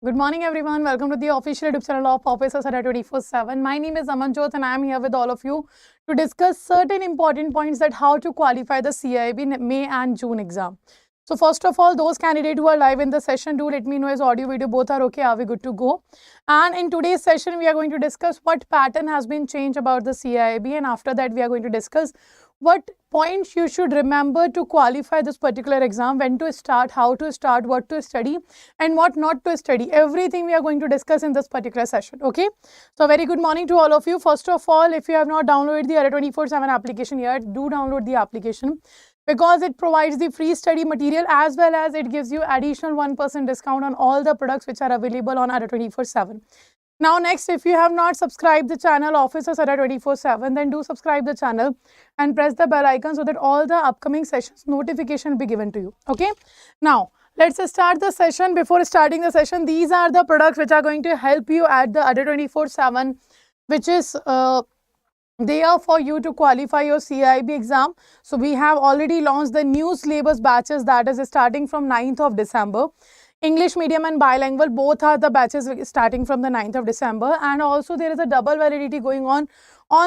Good morning, everyone. Welcome to the official YouTube channel of Officers Adda 24/7. My name is Amanjot and I am here with all of you to discuss certain important points that how to qualify the CAIIB May and June exam. So first of all, those candidates who are live in the session, do let me know is audio, video, both are okay. Are we good to go? And in today's session, we are going to discuss what pattern has been changed about the CAIIB, and after that, we are going to discuss what points you should remember to qualify this particular exam, when to start, how to start, what to study and what not to study. Everything we are going to discuss in this particular session. Okay. So very good morning to all of you. First of all, if you have not downloaded the Adda 24/7 application yet, do download the application because it provides the free study material as well as it gives you additional 1% discount on all the products which are available on Adda 24/7. Now next, if you have not subscribed the channel Officers Adda 24/7, then do subscribe the channel and press the bell icon so that all the upcoming sessions notification will be given to you. Okay. Now let's start the session. Before starting the session, these are the products which are going to help you at the Adda 24/7, which is there for you to qualify your CAIIB exam. So we have already launched the new syllabus batches, that is starting from 9th of December. English medium and bilingual, both are the batches starting from the 9th of December. And also there is a double validity going on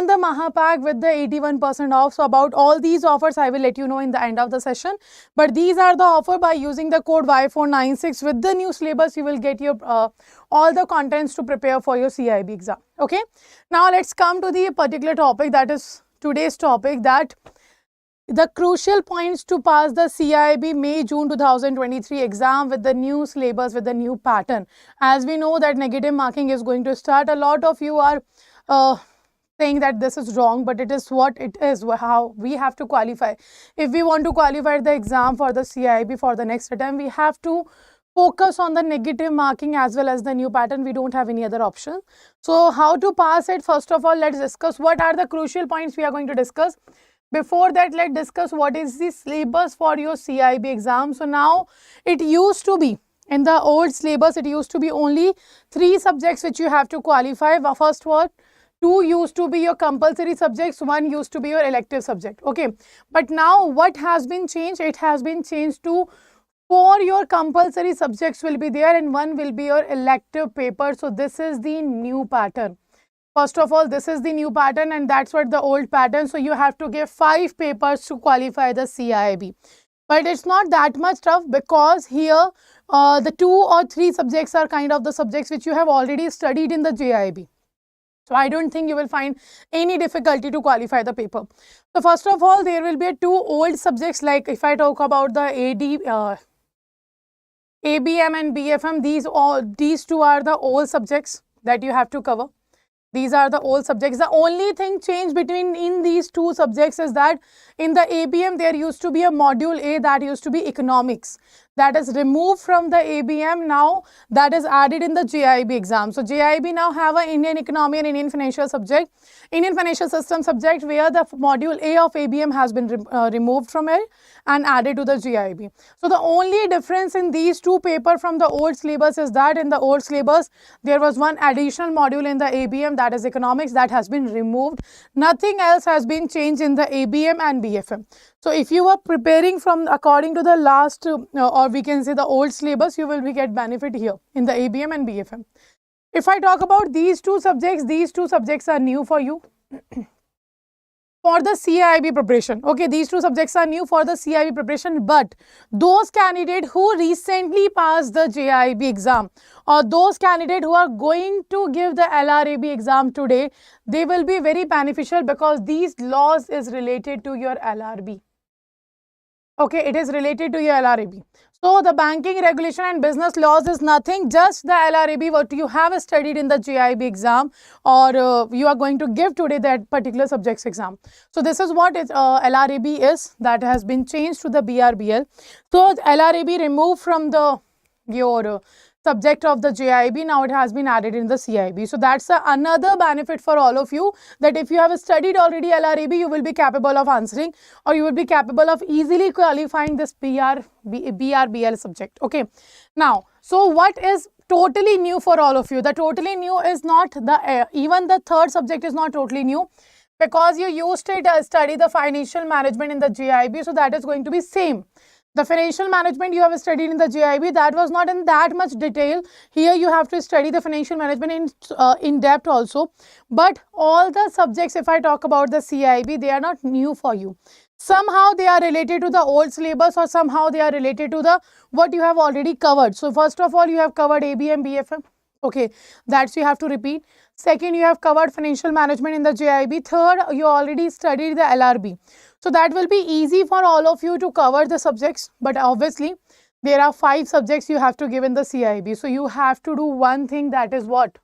the Mahapack with the 81% off. So about all these offers, I will let you know in the end of the session. But these are the offer. By using the code Y496 with the new syllabus, you will get your all the contents to prepare for your CAIIB exam. Okay. Now let's come to the particular topic, that is today's topic, that the crucial points to pass the CAIIB May-June 2023 exam with the new syllabus, with the new pattern. As we know that negative marking is going to start. A lot of you are saying that this is wrong, but it is what it is, how we have to qualify. If we want to qualify the exam for the CAIIB for the next attempt, we have to focus on the negative marking as well as the new pattern. We don't have any other option. So how to pass it? First of all, let's discuss what are the crucial points we are going to discuss. Before that, let's discuss what is the syllabus for your CAIIB exam. So now it used to be, in the old syllabus, it used to be only 3 subjects which you have to qualify. First one, 2 used to be your compulsory subjects, 1 used to be your elective subject. Okay. But now what has been changed? It has been changed to 4 your compulsory subjects will be there and 1 will be your elective paper. So this is the new pattern. First of all, this is the new pattern and that's what the old pattern. So you have to give 5 papers to qualify the CAIIB. But it's not that much tough because here the 2 or 3 subjects are kind of the subjects which you have already studied in the JAIIB. So I don't think you will find any difficulty to qualify the paper. So first of all, there will be 2 old subjects, like if I talk about the ABM and BFM, these 2 are the old subjects that you have to cover. These are the old subjects. The only thing changed in these 2 subjects is that in the ABM there used to be a module A that used to be economics. That is removed from the ABM. Now that is added in the JAIIB exam. So JAIIB now have an Indian economy and Indian financial system subject, where the module A of ABM has been removed from it and added to the JAIIB. So the only difference in these 2 papers from the old syllabus is that in the old syllabus there was 1 additional module in the ABM, that is economics, that has been removed. Nothing else has been changed in the ABM and BFM. So if you are preparing from according to the last or we can say the old syllabus, you will get benefit here in the ABM and BFM. If I talk about these 2 subjects are new for you for the CAIIB preparation. Okay, these 2 subjects are new for the CAIIB preparation, but those candidates who recently passed the JAIIB exam or those candidates who are going to give the LRAB exam today, they will be very beneficial because these laws is related to your LRB. Okay, it is related to your LRAB. So the banking regulation and business laws is nothing, just the LRAB what you have studied in the JAIIB exam or you are going to give today, that particular subjects exam. So this is what LRAB is, that has been changed to the BRBL. So LRAB removed from the your subject of the JAIIB, now it has been added in the CAIIB. So that's another benefit for all of you, that if you have studied already LRAB, you will be capable of answering or you will be capable of easily qualifying this BRBL subject. Okay. Now, so what is totally new for all of you? The totally new is not the even the 3rd subject is not totally new, because you used to study the financial management in the JAIIB, so that is going to be same. The financial management you have studied in the JAIIB, that was not in that much detail. Here you have to study the financial management in depth also. But all the subjects, if I talk about the CAIIB, they are not new for you. Somehow they are related to the old syllabus, or somehow they are related to the what you have already covered. So first of all, you have covered ABM, BFM. Okay, that's you have to repeat. Second, you have covered financial management in the JAIIB. Third, you already studied the LRB. So that will be easy for all of you to cover the subjects. But obviously, there are 5 subjects you have to give in the CAIIB. So you have to do one thing, that is what?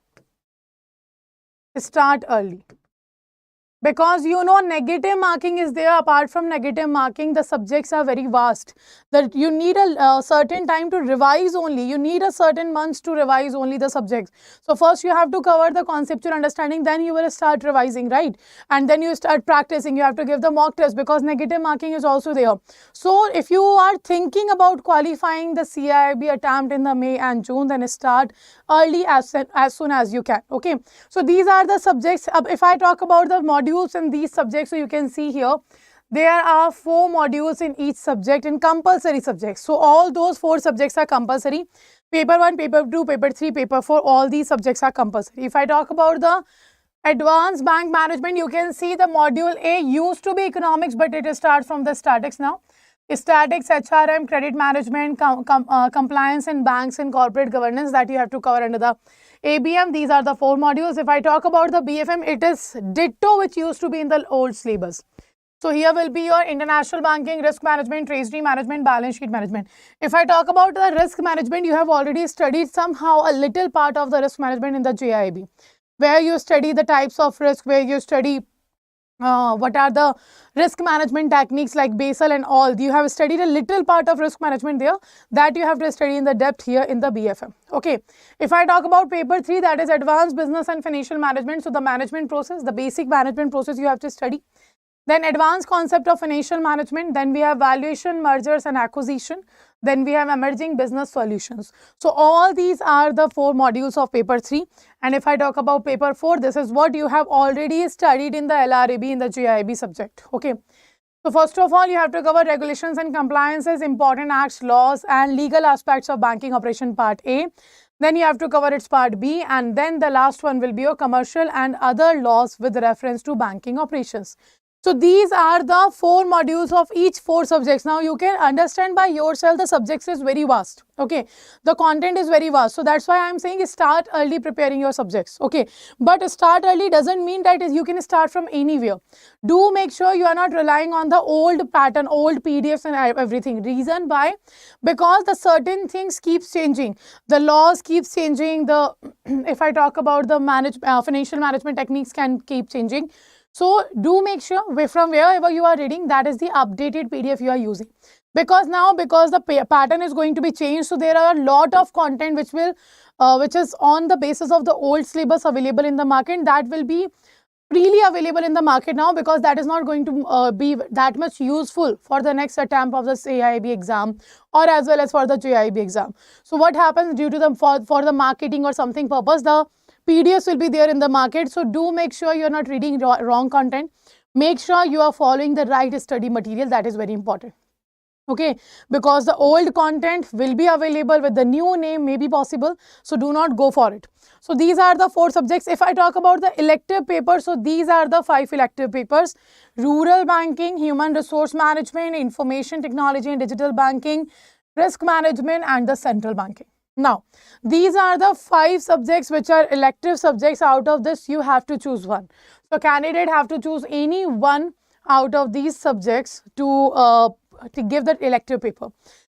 Start early. Because you know negative marking is there. Apart from negative marking, the subjects are very vast. That you need a certain time to revise only. You need a certain months to revise only the subjects. So first you have to cover the conceptual understanding, then you will start revising, right? And then you start practicing. You have to give the mock test because negative marking is also there. So if you are thinking about qualifying the CAIIB attempt in the May and June, then start early as soon as you can. Okay. So these are the subjects. If I talk about the modules in these subjects, so you can see here there are 4 modules in each subject and compulsory subjects. So all those 4 subjects are compulsory. Paper 1, paper 2, paper 3, paper 4, all these subjects are compulsory. If I talk about the advanced bank management, you can see the module A used to be economics, but it starts from the statics now. Statics, HRM, credit management, compliance in banks and corporate governance, that you have to cover under the ABM. These are the 4 modules. If I talk about the BFM, it is ditto which used to be in the old syllabus. So here will be your international banking, risk management, treasury management, balance sheet management. If I talk about the risk management, you have already studied somehow a little part of the risk management in the JAIIB, where you study the types of risk, where you study what are the risk management techniques like Basel and all. You have studied a little part of risk management there, that you have to study in the depth here in the BFM. Okay. If I talk about paper 3, that is advanced business and financial management. So the management process, the basic management process you have to study. Then advanced concept of financial management. Then we have valuation, mergers and acquisition. Then we have emerging business solutions. So all these are the 4 modules of paper 3. And if I talk about paper 4, this is what you have already studied in the LRAB in the JAIIB subject. Okay. So first of all, you have to cover regulations and compliances, important acts, laws and legal aspects of banking operation part A. Then you have to cover its part B, and then the last one will be your commercial and other laws with reference to banking operations. So these are the 4 modules of each 4 subjects. Now you can understand by yourself the subjects is very vast. Okay, the content is very vast. So that's why I am saying start early preparing your subjects. Okay, but start early doesn't mean that you can start from anywhere. Do make sure you are not relying on the old pattern, old PDFs and everything. Reason why? Because the certain things keeps changing. The laws keeps changing. The if I talk about the financial management techniques can keep changing. So do make sure from wherever you are reading, that is the updated PDF you are using. Because the pattern is going to be changed, so there are a lot of content which is on the basis of the old syllabus available in the market, that will be freely available in the market now, because that is not going to be that much useful for the next attempt of the CAIIB exam or as well as for the JAIIB exam. So what happens due to the for the marketing or something purpose, the PDFs will be there in the market. So do make sure you are not reading wrong content. Make sure you are following the right study material. That is very important. Okay, because the old content will be available with the new name may be possible. So do not go for it. So these are the 4 subjects. If I talk about the elective papers, so these are the 5 elective papers: rural banking, human resource management, information technology and digital banking, risk management and the central banking. Now, these are the 5 subjects which are elective subjects. Out of this, you have to choose one. So, candidate have to choose any one out of these subjects to give the elective paper.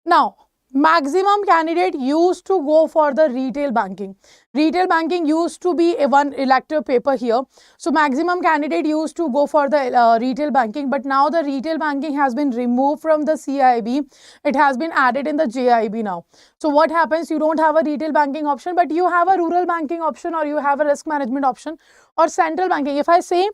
Now, maximum candidate used to go for the retail banking. Retail banking used to be one elective paper here. So maximum candidate used to go for the retail banking, but now the retail banking has been removed from the CAIIB. It has been added in the JAIIB now. So what happens? You don't have a retail banking option, but you have a rural banking option, or you have a risk management option, or central banking. If I say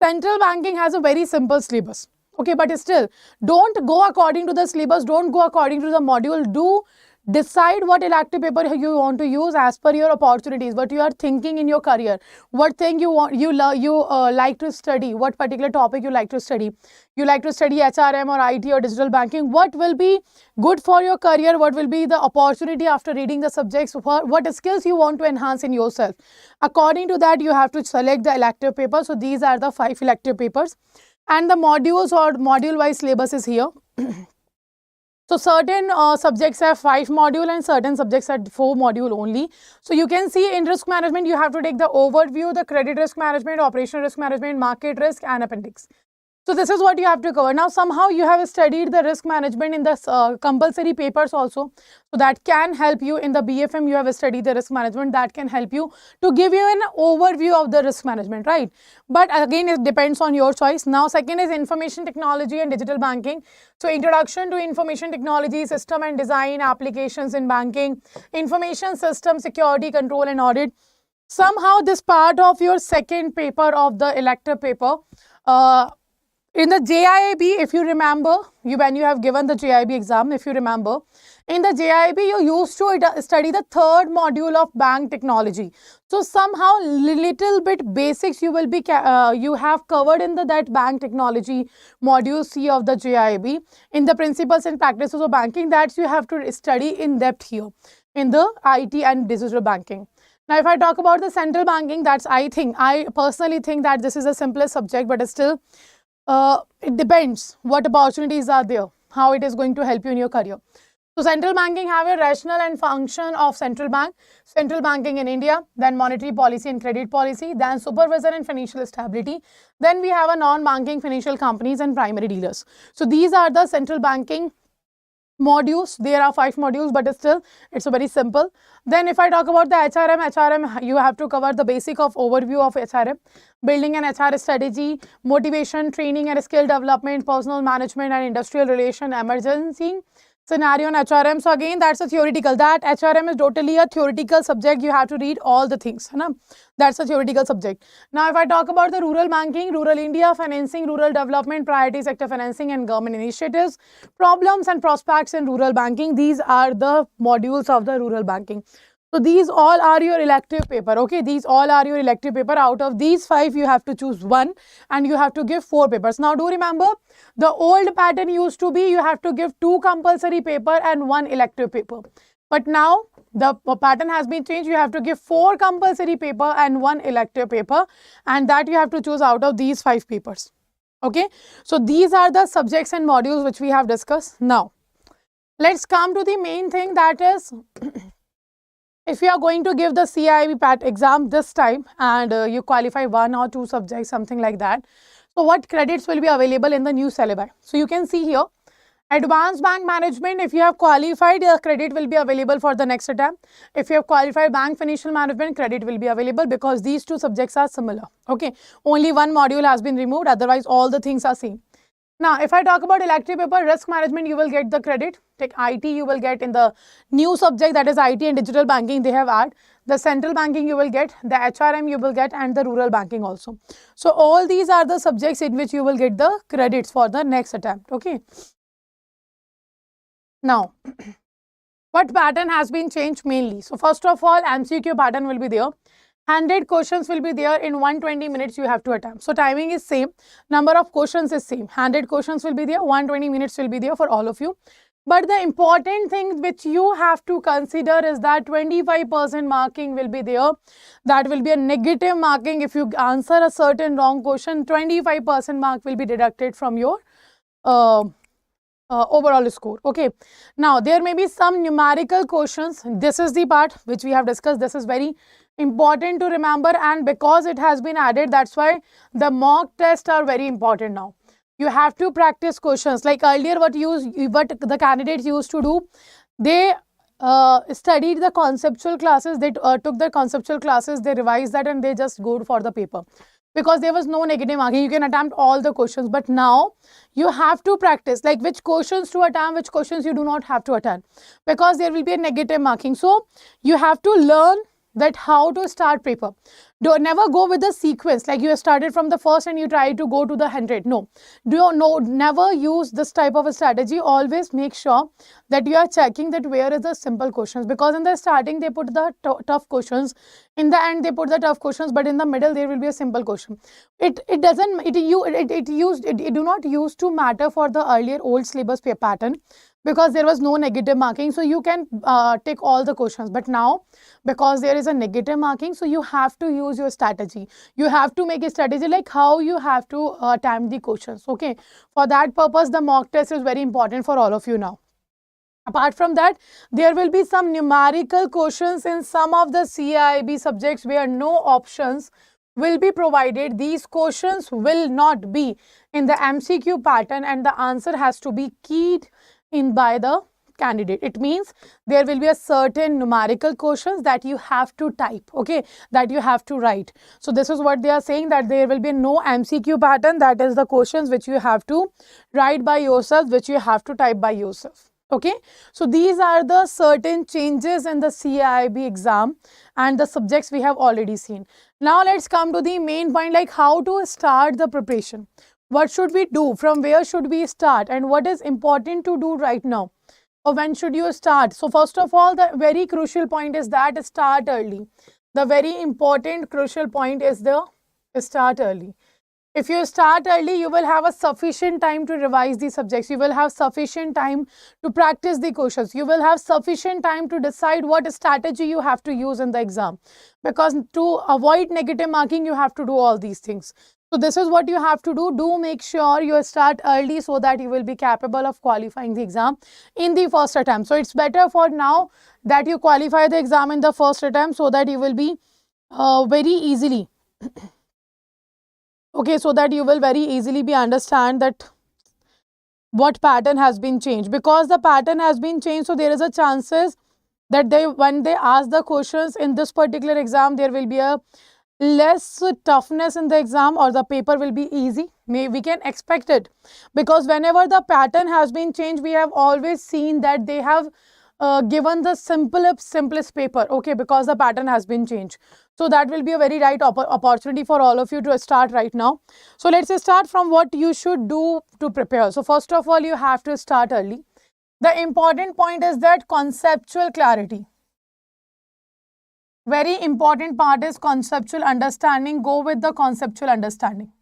central banking has a very simple syllabus. Okay, but still, don't go according to the syllabus, don't go according to the module. Do decide what elective paper you want to use as per your opportunities, what you are thinking in your career, what thing you want, you like to study, what particular topic you like to study. You like to study HRM or IT or digital banking. What will be good for your career? What will be the opportunity after reading the subjects? What skills you want to enhance in yourself? According to that, you have to select the elective paper. So these are the 5 elective papers, and the modules or module-wise syllabus is here. So certain subjects have 5 modules and certain subjects have 4 modules only. So you can see in risk management, you have to take the overview, the credit risk management, operational risk management, market risk, and appendix. So this is what you have to cover. Now somehow you have studied the risk management in the compulsory papers also. So that can help you in the BFM. You have studied the risk management. That can help you to give you an overview of the risk management, right? But again, it depends on your choice. Now second is information technology and digital banking. So introduction to information technology, system and design, applications in banking, information system, security, control and audit. Somehow this part of your second paper of the elective paper, in the JAIIB, if you remember, when you have given the JAIIB exam, if you remember, in the JAIIB, you used to study the 3rd module of bank technology. So somehow little bit basics you will be you have covered in that bank technology module C of the JAIIB. In the principles and practices of banking, that you have to study in depth here in the IT and digital banking. Now, if I talk about the central banking, that's I personally think that this is the simplest subject, but still, it depends what opportunities are there, how it is going to help you in your career. So central banking have a rationale and function of central bank, central banking in India, then monetary policy and credit policy, then supervision and financial stability. Then we have a non-banking financial companies and primary dealers. So these are the central banking modules. There are 5 modules, but still it's very simple. Then if I talk about the HRM, you have to cover the basic of overview of HRM, building an HR strategy, motivation, training and skill development, personal management and industrial relation, emergency scenario and HRM. So again, that's a theoretical. That HRM is totally a theoretical subject. You have to read all the things. That's a theoretical subject. Now, if I talk about the rural banking, rural India, financing, rural development, priority sector financing and government initiatives, problems and prospects in rural banking, these are the modules of the rural banking. So these all are your elective paper, okay? These all are your elective paper. Out of these 5, you have to choose 1 and you have to give 4 papers. Now, do remember, the old pattern used to be you have to give 2 compulsory paper and 1 elective paper. But now, the pattern has been changed. You have to give 4 compulsory paper and 1 elective paper, and that you have to choose out of these 5 papers, okay? So these are the subjects and modules which we have discussed. Now, let's come to the main thing, that is, if you are going to give the CAIIB PAT exam this time and you qualify 1 or 2 subjects, something like that. So what credits will be available in the new syllabi? So you can see here, advanced bank management, if you have qualified, the credit will be available for the next attempt. If you have qualified bank financial management, credit will be available because these 2 subjects are similar, okay? Only 1 module has been removed, otherwise all the things are same. Now, if I talk about elective paper, risk management, you will get the credit. Take IT, you will get in the new subject, that is IT and digital banking, they have added. The central banking you will get, the HRM you will get, and the rural banking also. So all these are the subjects in which you will get the credits for the next attempt, okay? Now, what pattern has been changed mainly? So first of all, MCQ pattern will be there. 100 questions will be there. In 120 minutes you have to attempt. So timing is same, number of questions is same. 100 questions will be there, 120 minutes will be there for all of you. But the important thing which you have to consider is that 25% marking will be there. That will be a negative marking. If you answer a certain wrong question, 25% mark will be deducted from your overall score, okay? Now, there may be some numerical questions. This is the part which we have discussed. This is very important to remember, and because it has been added, that's why the mock tests are very important now. You have to practice questions. Like earlier, what the candidates used to do, they studied the conceptual classes, they took the conceptual classes, they revised that, and they just go for the paper. Because there was no negative marking, you can attempt all the questions. But now, you have to practice, like which questions to attempt, which questions you do not have to attempt. Because there will be a negative marking. So, you have to learn that how to start paper. Never go with the sequence, like you have started from the first and you try to go to the 100. No, never use this type of a strategy. Always make sure that you are checking that where is the simple questions, because in the starting they put the tough questions, in the end they put the tough questions, but in the middle there will be a simple question. It do not used to matter for the earlier old syllabus pattern, because there was no negative marking, so you can take all the questions. But now, because there is a negative marking, so you have to use your strategy. You have to make a strategy like how you have to attempt the questions. Okay, for that purpose the mock test is very important for all of you now. Apart from that, there will be some numerical questions in some of the CAIIB subjects where no options will be provided. These questions will not be in the MCQ pattern and the answer has to be keyed in by the candidate. It means there will be a certain numerical questions that you have to type, okay, that you have to write. So this is what they are saying, that there will be no MCQ pattern, that is the questions which you have to write by yourself, which you have to type by yourself. Okay, so these are the certain changes in the CAIIB exam and the subjects we have already seen. Now let's come to the main point, like how to start the preparation. What should we do? From where should we start? And what is important to do right now? Or when should you start? So first of all, the very crucial point is that start early. The very important crucial point is the start early. If you start early, you will have a sufficient time to revise the subjects. You will have sufficient time to practice the questions. You will have sufficient time to decide what strategy you have to use in the exam. Because to avoid negative marking, you have to do all these things. So this is what you have to do. Do make sure you start early so that you will be capable of qualifying the exam in the first attempt. So it's better for now that you qualify the exam in the first attempt so that you will be very easily okay, so that you will very easily be understand that what pattern has been changed. Because the pattern has been changed, so there is a chances that when they ask the questions in this particular exam, there will be a less toughness in the exam, or the paper will be easy. We can expect it, because whenever the pattern has been changed, we have always seen that they have given the simplest paper, okay, because the pattern has been changed. So that will be a very right opportunity for all of you to start right now. So let's start from what you should do to prepare. So first of all, you have to start early. The important point is that conceptual clarity. Very important part is conceptual understanding. Go with the conceptual understanding.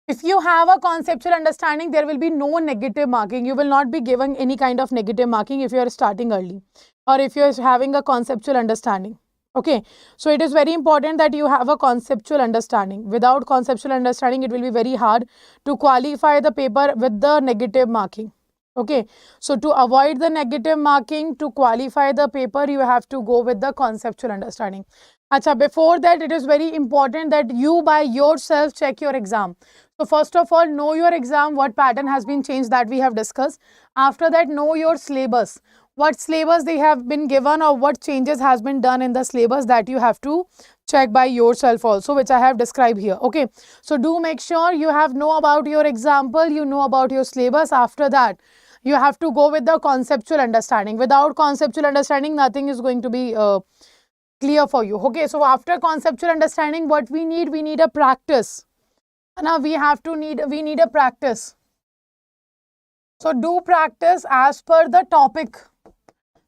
If you have a conceptual understanding, there will be no negative marking. You will not be given any kind of negative marking if you are starting early, or if you are having a conceptual understanding. Okay, so it is very important that you have a conceptual understanding. Without conceptual understanding, it will be very hard to qualify the paper with the negative marking. Okay, so to avoid the negative marking, to qualify the paper, you have to go with the conceptual understanding. Acha, before that, it is very important that you by yourself check your exam. So first of all, know your exam, what pattern has been changed, that we have discussed. After that, know your syllabus. What syllabus they have been given, or what changes has been done in the syllabus, that you have to check by yourself also, which I have described here. Okay, so do make sure you have know about your example, you know about your syllabus. After that, you have to go with the conceptual understanding. Without conceptual understanding, nothing is going to be clear for you. Okay, so after conceptual understanding, what we need a practice. Now we need a practice. So do practice as per the topic.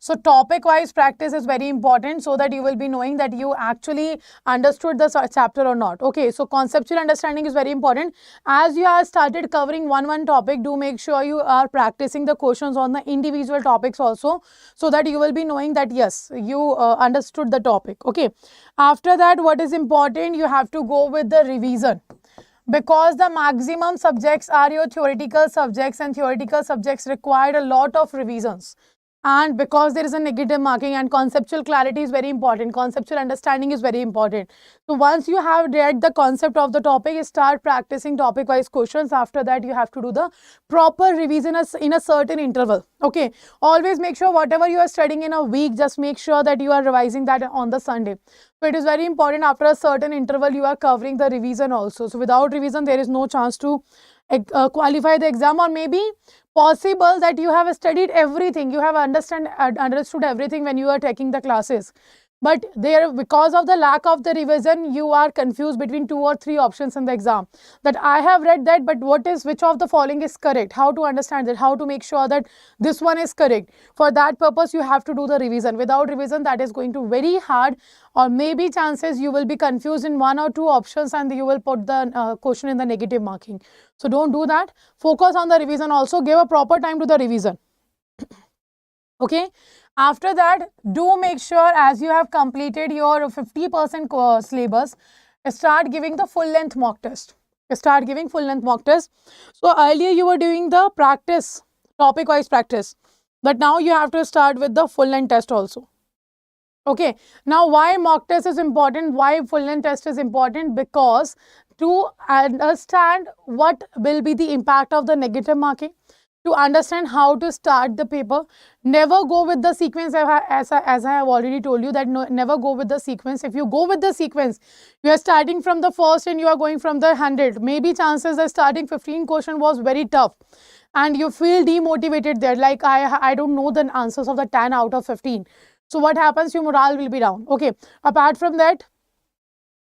So topic wise practice is very important, so that you will be knowing that you actually understood the chapter or not. Okay, so conceptual understanding is very important. As you have started covering one topic, do make sure you are practicing the questions on the individual topics also, so that you will be knowing that yes, you understood the topic. Okay, after that, what is important, you have to go with the revision. Because the maximum subjects are your theoretical subjects, and theoretical subjects require a lot of revisions. And because there is a negative marking, and conceptual clarity is very important, conceptual understanding is very important. So once you have read the concept of the topic, start practicing topic wise questions. After that, you have to do the proper revision in a certain interval. Okay, always make sure whatever you are studying in a week, just make sure that you are revising that on the Sunday. So it is very important, after a certain interval, you are covering the revision also. So without revision, there is no chance to qualify the exam, or maybe possible that you have studied everything, you have understood everything when you are taking the classes. But there, because of the lack of the revision, you are confused between 2 or 3 options in the exam. That I have read that, but which of the following is correct? How to understand that? How to make sure that this one is correct? For that purpose, you have to do the revision. Without revision, that is going to very hard, or maybe chances you will be confused in 1 or 2 options and you will put the question in the negative marking. So don't do that. Focus on the revision. Also give a proper time to the revision. Okay. After that, do make sure as you have completed your 50% syllabus, start giving the full length mock test. Start giving full length mock test. So earlier you were doing the practice, topic wise practice, but now you have to start with the full length test also. Okay. Now why mock test is important? Why full length test is important? Because to understand what will be the impact of the negative marking, to understand how to start the paper. Never go with the sequence, as I have already told you that never go with the sequence. If you go with the sequence, you are starting from the first and you are going from the 100. Maybe chances that starting 15 question was very tough and you feel demotivated there, like I don't know the answers of the 10 out of 15. So what happens? Your morale will be down. Okay. Apart from that,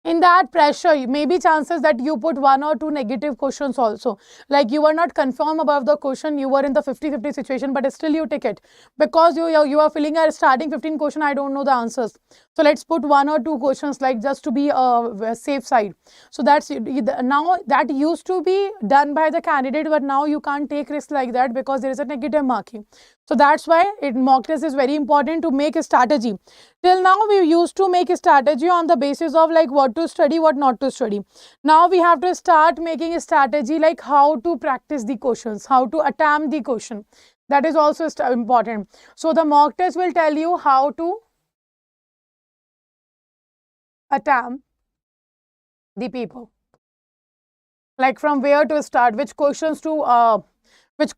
in that pressure, maybe chances that you put 1 or 2 negative questions also. Like you were not confirmed about the question, you were in the 50-50 situation, but still you take it. Because you are feeling a starting 15 question, I don't know the answers. So let's put 1 or 2 questions, like just to be a safe side. So that's now that used to be done by the candidate, but now you can't take risks like that because there is a negative marking. So that's why mock test is very important to make a strategy. Till now we used to make a strategy on the basis of like what to study, what not to study. Now we have to start making a strategy like how to practice the questions, how to attempt the question. That is also important. So the mock test will tell you how to attempt the paper. Like from where to start, which questions to solve, which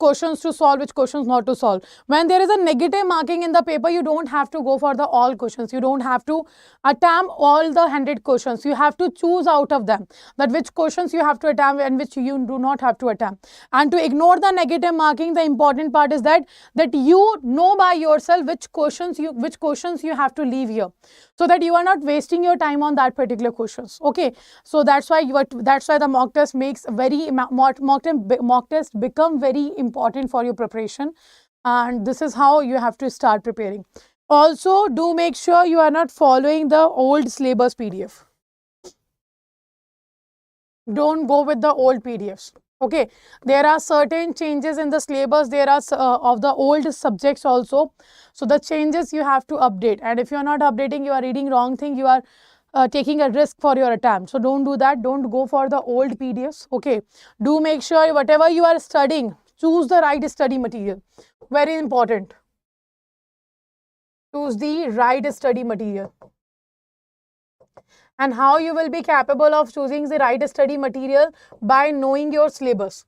questions not to solve. When there is a negative marking in the paper, you don't have to go for the all questions. You don't have to attempt all the 100 questions. You have to choose out of them that which questions you have to attempt and which you do not have to attempt. And to ignore the negative marking, the important part is that you know by yourself which questions you have to leave here, so that you are not wasting your time on that particular questions. Okay. So that's why the mock test makes mock test become very important for your preparation, and this is how you have to start preparing. Also, do make sure you are not following the old syllabus PDF. Don't go with the old PDFs. Okay, there are certain changes in the syllabus. There are of the old subjects also. So the changes you have to update, and if you are not updating, you are reading wrong thing. You are taking a risk for your attempt. So don't do that. Don't go for the old PDFs. Okay, do make sure whatever you are studying, choose the right study material. Very important. Choose the right study material. And how you will be capable of choosing the right study material? By knowing your syllabus.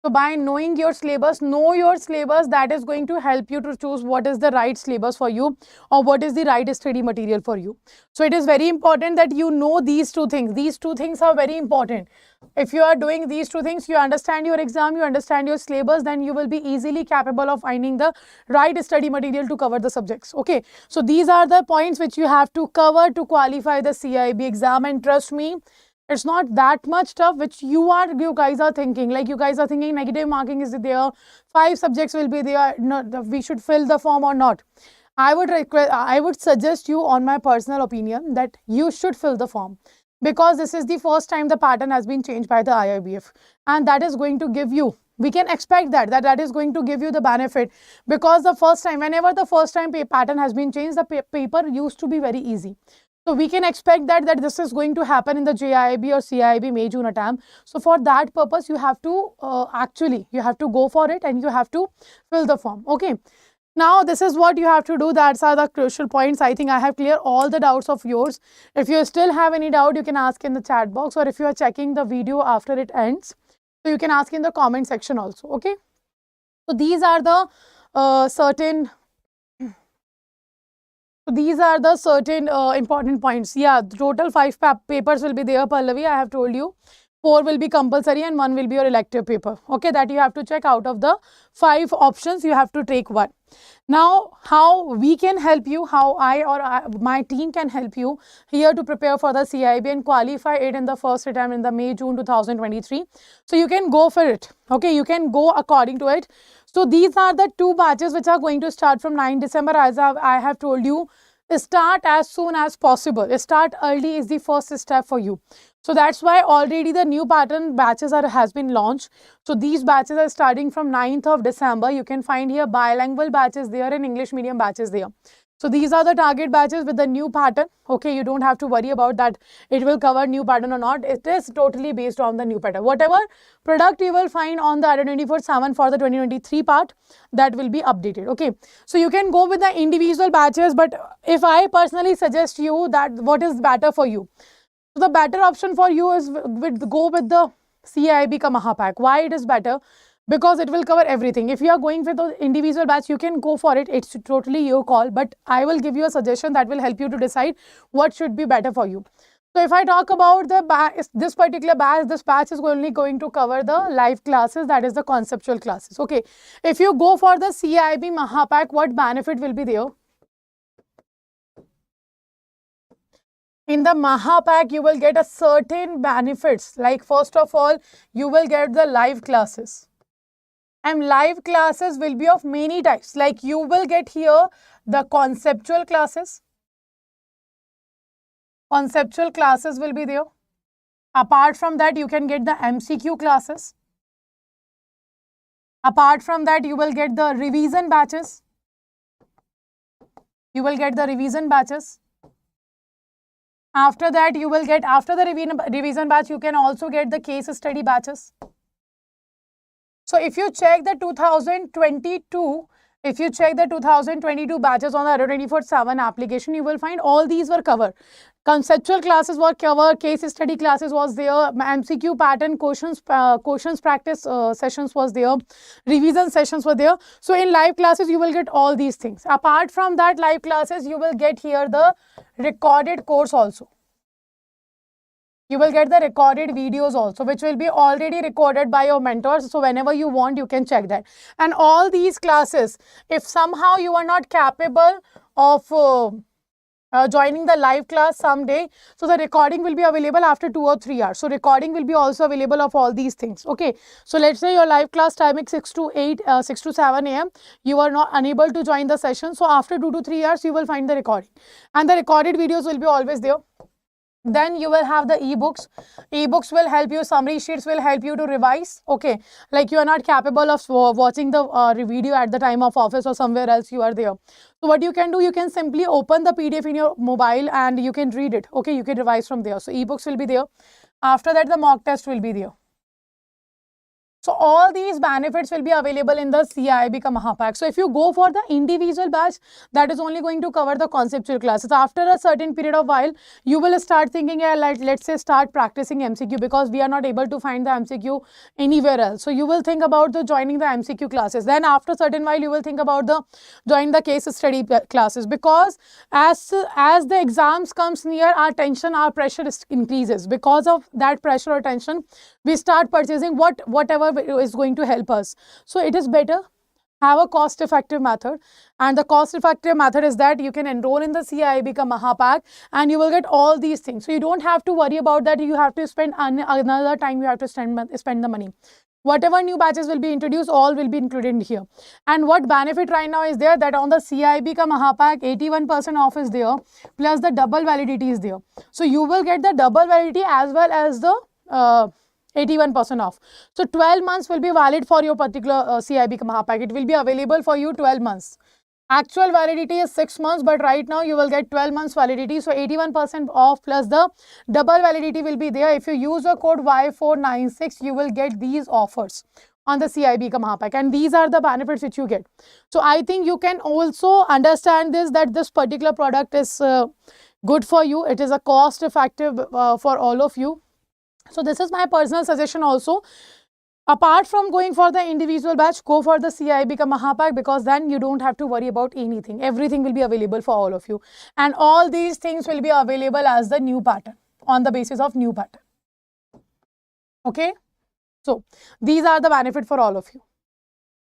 So by knowing your syllabus, that is going to help you to choose what is the right syllabus for you or what is the right study material for you. So it is very important that you know these two things. These two things are very important. If you are doing these two things, you understand your exam, you understand your syllabus, then you will be easily capable of finding the right study material to cover the subjects. Okay. So these are the points which you have to cover to qualify the CAIIB exam, and trust me, it's not that much tough which you guys are thinking. Like you guys are thinking negative marking is there, 5 subjects will be there, no, we should fill the form or not. I would suggest you, on my personal opinion, that you should fill the form, because this is the first time the pattern has been changed by the IIBF, and that is going to give you, we can expect that is going to give you the benefit, because the first time, whenever the first time pattern has been changed, the paper used to be very easy. So we can expect that this is going to happen in the JAIIB or CAIIB May-June attempt. So for that purpose, you have to you have to go for it and you have to fill the form. Okay. Now this is what you have to do. That's are the crucial points. I think I have cleared all the doubts of yours. If you still have any doubt, you can ask in the chat box, or if you are checking the video after it ends, so you can ask in the comment section also. Okay. So these are the certain important points. Yeah, the total 5 papers will be there, Pallavi. I have told you 4 will be compulsory and 1 will be your elective paper. Okay, that you have to check. Out of the 5 options, you have to take 1. Now, how we can help you, how my team can help you here to prepare for the CAIIB and qualify it in the first attempt in the May-June 2023. So you can go for it. Okay, you can go according to it. So these are the 2 batches which are going to start from 9 December. As I have told you, start as soon as possible. Start early is the first step for you. So that's why already the new pattern batches has been launched. So these batches are starting from 9th of December. You can find here bilingual batches there and English medium batches there. So these are the target batches with the new pattern. Okay, you don't have to worry about that it will cover new pattern or not. It is totally based on the new pattern. Whatever product you will find on the Adda 24/7 for the 2023 part, that will be updated. Okay, so you can go with the individual batches, but if I personally suggest you that what is better for you, so the better option for you is go with the CAIIB ka Mahapack. Why it is better? Because it will cover everything. If you are going with the individual batch, you can go for it. It's totally your call. But I will give you a suggestion that will help you to decide what should be better for you. So if I talk about this particular batch, this batch is only going to cover the live classes, that is the conceptual classes. Okay. If you go for the CAIIB Mahapack, what benefit will be there? In the Mahapack, you will get a certain benefits. Like first of all, you will get the live classes. And live classes will be of many types. Like you will get here the conceptual classes. Conceptual classes will be there. Apart from that, you can get the MCQ classes. Apart from that, you will get the revision batches. You will get the revision batches. After that, you will get, after the revision batch, you can also get the case study batches. So if you check the 2022, if you check the 2022 batches on the Adda 24/7 application, you will find all these were covered. Conceptual classes were covered, case study classes was there, MCQ pattern questions practice sessions was there, revision sessions were there. So in live classes, you will get all these things. Apart from that live classes, you will get here the recorded course also. You will get the recorded videos also, which will be already recorded by your mentors. So whenever you want, you can check that. And all these classes, if somehow you are not capable of joining the live class someday, so the recording will be available after 2 or 3 hours. So recording will be also available of all these things. Okay, so let's say your live class timing 6 to 7 a.m. you are not unable to join the session. So after 2 to 3 hours, you will find the recording, and the recorded videos will be always there. Then you will have the ebooks. Ebooks will help you, summary sheets will help you to revise. Okay, like you are not capable of watching the video at the time of office or somewhere else you are there. So what you can do, you can simply open the PDF in your mobile and you can read it. Okay, you can revise from there. So ebooks will be there. After that, the mock test will be there. So all these benefits will be available in the CAIIB ka Mahapack. So if you go for the individual batch, that is only going to cover the conceptual classes. After a certain period of while, you will start thinking, yeah, like let's say start practicing MCQ, because we are not able to find the MCQ anywhere else. So you will think about the joining the MCQ classes. Then after a certain while, you will think about the join the case study classes, because as the exams comes near, our tension, our pressure increases. Because of that pressure or tension, we start purchasing whatever is going to help us. So it is better have a cost-effective method, and the cost-effective method is that you can enroll in the CAIIB ka Mahapack and you will get all these things. So you don't have to worry about that you have to spend another time, you have to spend the money. Whatever new batches will be introduced, all will be included here. And what benefit right now is there, that on the CAIIB ka Mahapack, 81% off is there, plus the double validity is there. So you will get the double validity as well as the 81% off. So 12 months will be valid for your particular CAIIB ka Mahapack. It will be available for you 12 months. Actual validity is 6 months, but right now you will get 12 months validity. So 81% off plus the double validity will be there. If you use the code Y496, you will get these offers on the CAIIB ka Mahapack, and these are the benefits which you get. So I think you can also understand this, that this particular product is good for you. It is a cost effective for all of you. So this is my personal suggestion also. Apart from going for the individual batch, go for the CAIIB ka Mahapack, because then you don't have to worry about anything. Everything will be available for all of you. And all these things will be available as the new pattern, on the basis of new pattern. Okay. So these are the benefit for all of you.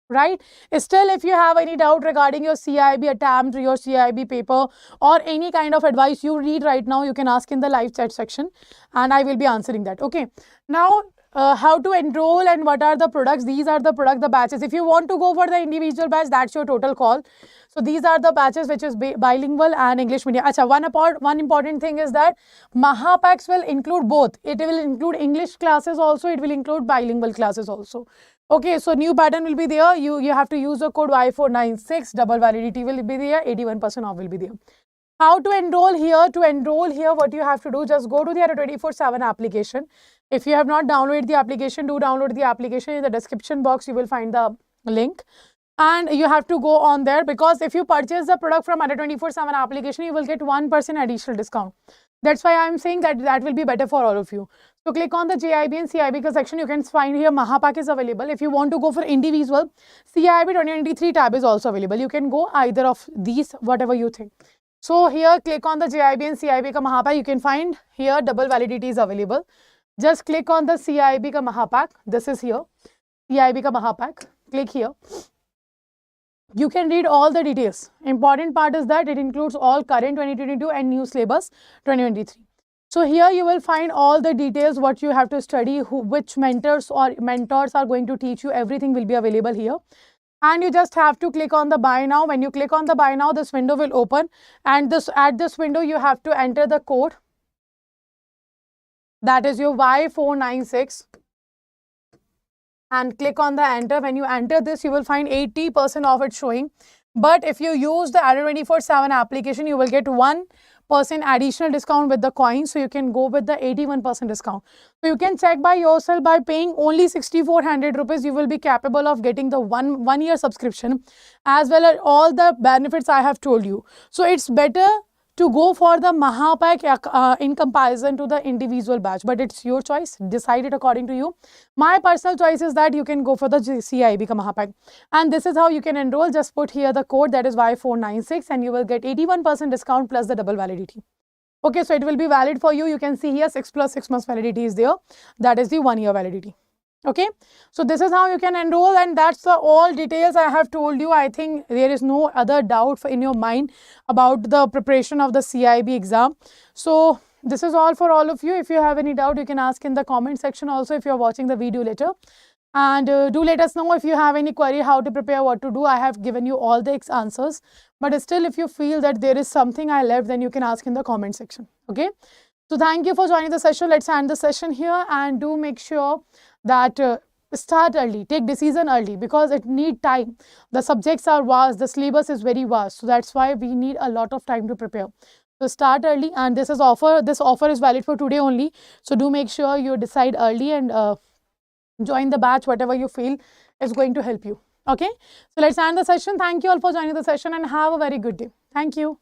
right? Still, if you have any doubt regarding your CAIIB attempt, your CAIIB paper, or any kind of advice you read right now, you can ask in the live chat section and I will be answering that. Okay, now how to enroll and what are the products. These are the product, the batches. If you want to go for the individual batch, that's your total call. So these are the batches which is bilingual and English medium. Acha, one important thing is that Mahapacks will include both. It will include English classes also, it will include bilingual classes also. Okay, so new pattern will be there. You have to use the code Y496, double validity will be there, 81% off will be there. How to enroll here? To enroll here, what you have to do, just go to the Adda 24/7 application. If you have not downloaded the application, do download the application. In the description box, you will find the link. And you have to go on there, because if you purchase the product from Adda 24/7 application, you will get 1% additional discount. That's why I'm saying that that will be better for all of you. So click on the JAIIB and CAIIB section. You can find here Mahapack is available. If you want to go for individual, CAIIB 2023 tab is also available. You can go either of these, whatever you think. So here click on the JAIIB and CAIIB ka Mahapack. You can find here double validity is available. Just click on the CAIIB ka Mahapack. This is here. CAIIB ka Mahapack. Click here. You can read all the details. Important part is that it includes all current 2022 and new syllabus 2023. So here you will find all the details, what you have to study, which mentors are going to teach you. Everything will be available here. And you just have to click on the buy now. When you click on the buy now, this window will open, and at this window you have to enter the code. That is your Y496. And click on the enter. When you enter this, you will find 80% of it showing. But if you use the Adda 24/7 application, you will get 1% additional discount with the coin. So you can go with the 81% discount. So you can check by yourself. By paying only 6,400 rupees, you will be capable of getting the one year subscription, as well as all the benefits I have told you. So it's better to go for the Mahapack in comparison to the individual batch, but it's your choice. Decide it according to you. My personal choice is that you can go for the CAIIB ka Mahapack, and this is how you can enroll. Just put here the code, that is Y496, and you will get 81% discount plus the double validity. Okay, so it will be valid for you. You can see here 6 plus 6 months validity is there. That is the 1 year validity. Okay, so this is how you can enroll, and that's the all details I have told you. I think there is no other doubt in your mind about the preparation of the CAIIB exam. So this is all for all of you. If you have any doubt, you can ask in the comment section also if you are watching the video later. And do let us know if you have any query, how to prepare, what to do. I have given you all the answers, but still if you feel that there is something I left, then you can ask in the comment section. Okay, so thank you for joining the session. Let's end the session here, and do make sure that start early, take decision early, because it need time. The subjects are vast, the syllabus is very vast, so that's why we need a lot of time to prepare. So start early, and this offer is valid for today only. So do make sure you decide early and join the batch, whatever you feel is going to help you. Okay, so let's end the session. Thank you all for joining the session, and have a very good day. Thank you.